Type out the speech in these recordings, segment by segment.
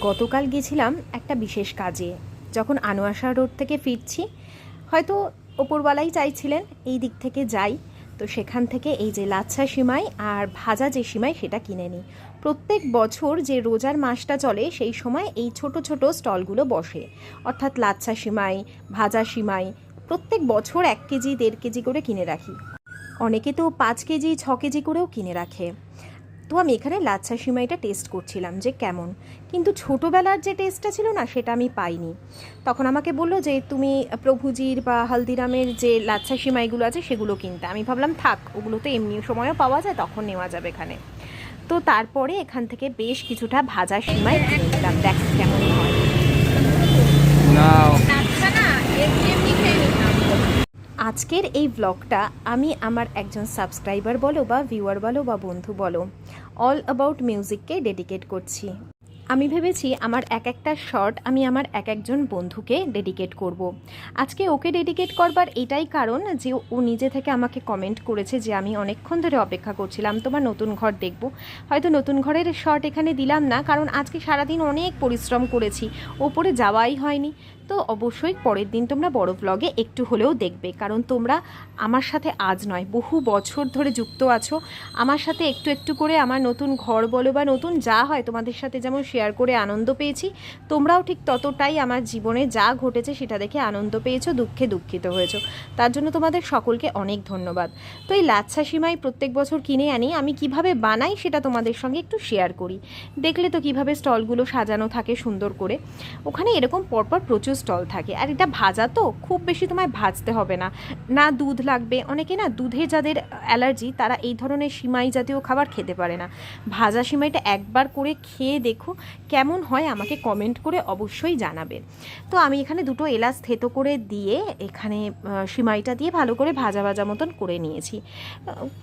গতকাল গেছিলাম একটা বিশেষ কাজে। যখন আনোয়ারা রোড থেকে ফিরছি, হয়তো ওপরওয়ালাই চাইছিলেন এই দিক থেকে যাই, তো সেখান থেকে এই যে লাচ্ছা সিমাই আর ভাজা যে সিমাই সেটা কিনে নিই। প্রত্যেক বছর যে রোজার মাসটা চলে সেই সময় এই ছোট ছোট স্টলগুলো বসে, অর্থাৎ লাচ্ছা সিমাই, ভাজা সিমাই প্রত্যেক বছর 1 কেজি 1.5 কেজি করে কিনে রাখি। অনেকে তো 5 কেজি 6 কেজি করেও কিনে রাখে। তো আমি এখানে লাচ্ছা সিমাইটা টেস্ট করছিলাম যে কেমন, কিন্তু ছোটোবেলার যে টেস্টটা ছিল না সেটা আমি পাইনি। তখন আমাকে বললো যে তুমি প্রভুজির বা হালদিরামের যে লাচ্ছা সিমাইগুলো আছে সেগুলো কিনতে। আমি ভাবলাম থাক, ওগুলো তো এমনি সময়ও পাওয়া যায়, তখন নেওয়া যাবে এখানে। তো তারপরে এখান থেকে বেশ কিছুটা ভাজা সিমাই কিনে নিলাম, দেখ কেমন হয়। আজকের এই ব্লগটা আমি আমার একজন সাবস্ক্রাইবার বলো বা ভিউয়ার বলো বা বন্ধু বলো, অল অ্যাবাউট মিউজিককে ডেডিকেট করছি। আমি ভেবেছি আমার একটা শর্ট আমি আমার একজন বন্ধুকে ডেডিকেট করব। আজকে ওকে ডেডিকেট করবার এটাই কারণ যে ও নিজে থেকে আমাকে কমেন্ট করেছে যে আমি অনেকক্ষণ ধরে অপেক্ষা করছিলাম তোমার নতুন ঘর দেখব। হয়তো নতুন ঘরের শর্ট এখানে দিলাম না, কারণ আজকে সারাদিন অনেক পরিশ্রম করেছি, ওপরে যাওয়াই হয়নি। তো অবশ্যই পরের দিন তোমরা বড় ব্লগে একটু হলেও দেখবে, কারণ তোমরা আমার সাথে আজ নয় বহু বছর ধরে যুক্ত আছো। আমার সাথে একটু একটু করে আমার নতুন ঘর বলো বা নতুন যা হয় তোমাদের সাথে যেমন শেয়ার করে আনন্দ পেয়েছি, তোমরাও ঠিক ততটাই আমার জীবনে যা ঘটেছে সেটা দেখে আনন্দ পেয়েছো, দুঃখে দুঃখিত হয়েছো। তার জন্য তোমাদের সকলকে অনেক ধন্যবাদ। তো এই লাচ্ছা সিমাই প্রত্যেক বছর কিনে আনি, আমি কিভাবে বানাই সেটা তোমাদের সঙ্গে একটু শেয়ার করি। দেখলে তো কিভাবে স্টলগুলো সাজানো থাকে সুন্দর করে। ওখানে এরকম পরপর প্রচুর স্টল থাকে, আর এটা ভাজা তো খুব বেশি তোমায় ভাজতে হবে না, না দুধ লাগবে। অনেকে না দুধে যাদের অ্যালার্জি তারা এই ধরনের সিমাই জাতীয় খাবার খেতে পারে না। ভাজা সিমাইটা একবার করে খেয়ে দেখো কেমন হয়, আমাকে কমেন্ট করে অবশ্যই জানাবে। তো আমি এখানে 2টো এলাচ থেতো করে দিয়ে এখানে সিমাইটা দিয়ে ভালো করে ভাজা ভাজা মতন করে নিয়েছি।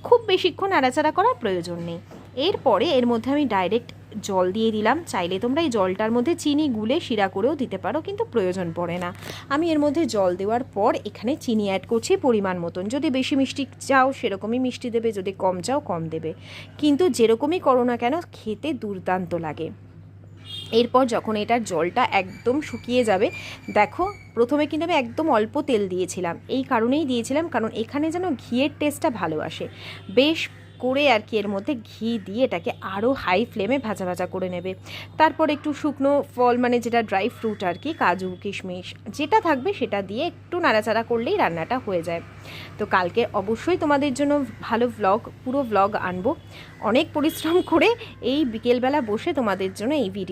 খুব বেশিক্ষণ নাড়াচাড়া করার প্রয়োজন নেই। এরপরে এর মধ্যে আমি ডাইরেক্ট জল দিয়ে দিলাম। চাইলে তোমরা এই জলটার মধ্যে চিনি গুলে শিরা করেও দিতে পারো, কিন্তু প্রয়োজন পড়ে না। আমি এর মধ্যে জল দেওয়ার পর এখানে চিনি অ্যাড করছি পরিমাণ মতন। যদি বেশি মিষ্টি চাও সেরকমই মিষ্টি দেবে, যদি কম চাও কম দেবে, কিন্তু যেরকমই করো না কেন খেতে দুর্দান্ত লাগে। এরপর যখন এটার জলটা একদম শুকিয়ে যাবে, দেখো প্রথমে কিন্তু আমি একদম অল্প তেল দিয়েছিলাম, এই কারণেই দিয়েছিলাম কারণ এখানে যেন ঘিয়ের টেস্টটা ভালো আসে। বেশ করে আর কি এর মধ্যে ঘি দিয়ে এটাকে আরও হাই ফ্লেমে ভাজা ভাজা করে নেবে। তারপর একটু শুকনো ফল মানে যেটা ড্রাই ফ্রুট আর কি, কাজু কিশমিশ যেটা থাকবে সেটা দিয়ে একটু নাড়াচাড়া করলেই রান্নাটা হয়ে যায়। তো কালকে অবশ্যই তোমাদের জন্য ভালো ব্লগ, পুরো ব্লগ আনবো। অনেক পরিশ্রম করে এই বিকেলবেলা বসে তোমাদের জন্য এই ভিডিও